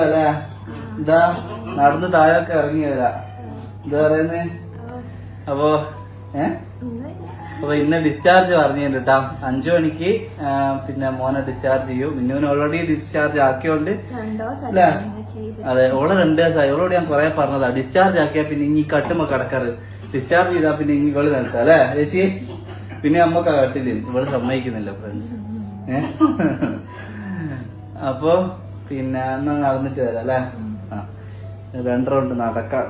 അല്ലേ എന്താ നടന്ന് താഴൊക്കെ ഇറങ്ങി വരാ എന്താ പറയുന്നേ അപ്പൊ അപ്പൊ ഇന്ന് ഡിസ്ചാർജ് പറഞ്ഞിട്ടുണ്ട് കേട്ടാ 5 മണിക്ക് പിന്നെ മോനെ ഡിസ്ചാർജ് ചെയ്യും. മിന്നുവിന് ഓൾറെഡി ഡിസ്ചാർജ് ആക്കിയോണ്ട് അല്ലേ? അതെ, ഓളെ 2 ദിവസമായി. ഓളോട് ഞാൻ കൊറേ പറഞ്ഞതാ ഡിസ്ചാർജ് ആക്കിയാ പിന്നെ ഇനി കട്ടുമ്പോ കിടക്കാറ്, ഡിസ്ചാർജ് ചെയ്താ പിന്നെ ഇനി ഇവള് നിൽക്കാം അല്ലേ ചേച്ചി? പിന്നെ നമ്മക്ക് കട്ടില്ല, ഇവള് സമ്മതിക്കുന്നില്ല ഫ്രണ്ട്സ്. അപ്പൊ പിന്നെ എന്നാ നടന്നിട്ട് വരാം അല്ലേ? 2 റൗണ്ട്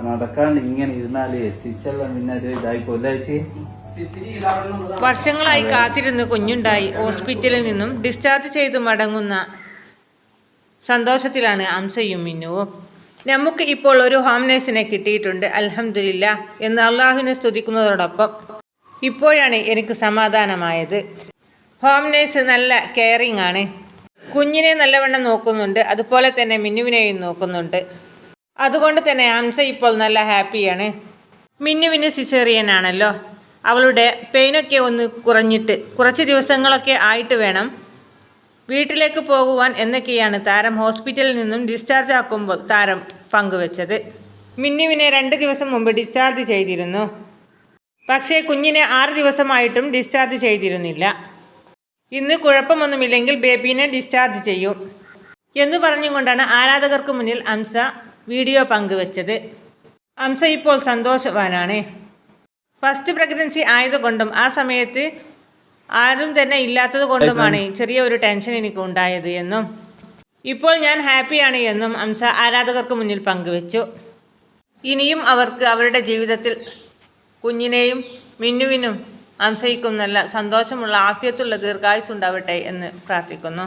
നടക്കാണ്ട് ഇങ്ങനെ ഇരുന്നാല് സ്റ്റിച്ചെല്ലാം പിന്നെ ഒരു ഇതായിപ്പോലെ ചേച്ചി. വർഷങ്ങളായി കാത്തിരുന്ന് കുഞ്ഞുണ്ടായി ഹോസ്പിറ്റലിൽ നിന്നും ഡിസ്ചാർജ് ചെയ്ത് മടങ്ങുന്ന സന്തോഷത്തിലാണ് അംസയും മിന്നുവും. നമുക്ക് ഇപ്പോൾ ഒരു ഹോം നേഴ്സിനെ കിട്ടിയിട്ടുണ്ട്, അൽഹംദുലില്ലാ എന്ന് അള്ളാഹുവിനെ സ്തുതിക്കുന്നതോടൊപ്പം ഇപ്പോഴാണ് എനിക്ക് സമാധാനമായത്. ഹോം നേഴ്സ് നല്ല കെയറിങ് ആണ്, കുഞ്ഞിനെ നല്ലവണ്ണം നോക്കുന്നുണ്ട്, അതുപോലെ തന്നെ മിന്നുവിനെയും നോക്കുന്നുണ്ട്. അതുകൊണ്ട് തന്നെ അംസ ഇപ്പോൾ നല്ല ഹാപ്പിയാണ്. മിന്നുവിന് സിസേറിയൻ ആണല്ലോ, അവളുടെ പെയിനൊക്കെ ഒന്ന് കുറഞ്ഞിട്ട് കുറച്ച് ദിവസങ്ങളൊക്കെ ആയിട്ട് വേണം വീട്ടിലേക്ക് പോകുവാൻ എന്നൊക്കെയാണ് താരം ഹോസ്പിറ്റലിൽ നിന്നും ഡിസ്ചാർജ് ആക്കുമ്പോൾ താരം പങ്കുവച്ചത്. മിന്നുവിനെ 2 ദിവസം മുമ്പ് ഡിസ്ചാർജ് ചെയ്തിരുന്നു, പക്ഷേ കുഞ്ഞിനെ 6 ദിവസമായിട്ടും ഡിസ്ചാർജ് ചെയ്തിരുന്നില്ല. ഇന്ന് കുഴപ്പമൊന്നുമില്ലെങ്കിൽ ബേബീനെ ഡിസ്ചാർജ് ചെയ്യും എന്ന് പറഞ്ഞുകൊണ്ടാണ് ആരാധകർക്ക് മുന്നിൽ അംസ വീഡിയോ പങ്കുവച്ചത്. അംസ ഇപ്പോൾ സന്തോഷവാനാണ്. ഫസ്റ്റ് പ്രഗ്നൻസി ആയതുകൊണ്ടും ആ സമയത്ത് ആരും തന്നെ ഇല്ലാത്തത് കൊണ്ടുമാണ് ചെറിയ ഒരു ടെൻഷൻ എനിക്ക് ഉണ്ടായത് എന്നും ഇപ്പോൾ ഞാൻ ഹാപ്പിയാണ് എന്നും അംസ ആരാധകർക്ക് മുന്നിൽ പങ്കുവച്ചു. ഇനിയും അവർക്ക് അവരുടെ ജീവിതത്തിൽ കുഞ്ഞിനെയും മിന്നുവിനും അംസയ്ക്കും നല്ല സന്തോഷമുള്ള ആഫിയത്തുള്ള ദീർഘായുസ് ഉണ്ടാവട്ടെ എന്ന് പ്രാർത്ഥിക്കുന്നു.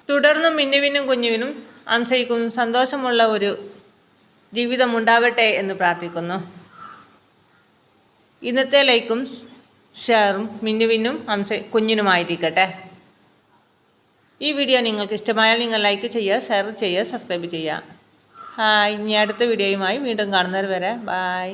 തുടർന്നും മിന്നുവിനും കുഞ്ഞുവിനും അംസയ്ക്കും സന്തോഷമുള്ള ഒരു ജീവിതം ഉണ്ടാവട്ടെ എന്ന് പ്രാർത്ഥിക്കുന്നു. ഇന്നത്തെ ലൈക്കും ഷെയറും മിന്നുവിനും കുഞ്ഞിനുമായിരിക്കട്ടെ. ഈ വീഡിയോ നിങ്ങൾക്ക് ഇഷ്ടമായാൽ നിങ്ങൾ ലൈക്ക് ചെയ്യുക, ഷെയർ ചെയ്യുക, സബ്സ്ക്രൈബ് ചെയ്യുക. ഹായ്, ഇനി അടുത്ത വീഡിയോയുമായി വീണ്ടും കാണുന്നവർ വരെ ബായ്.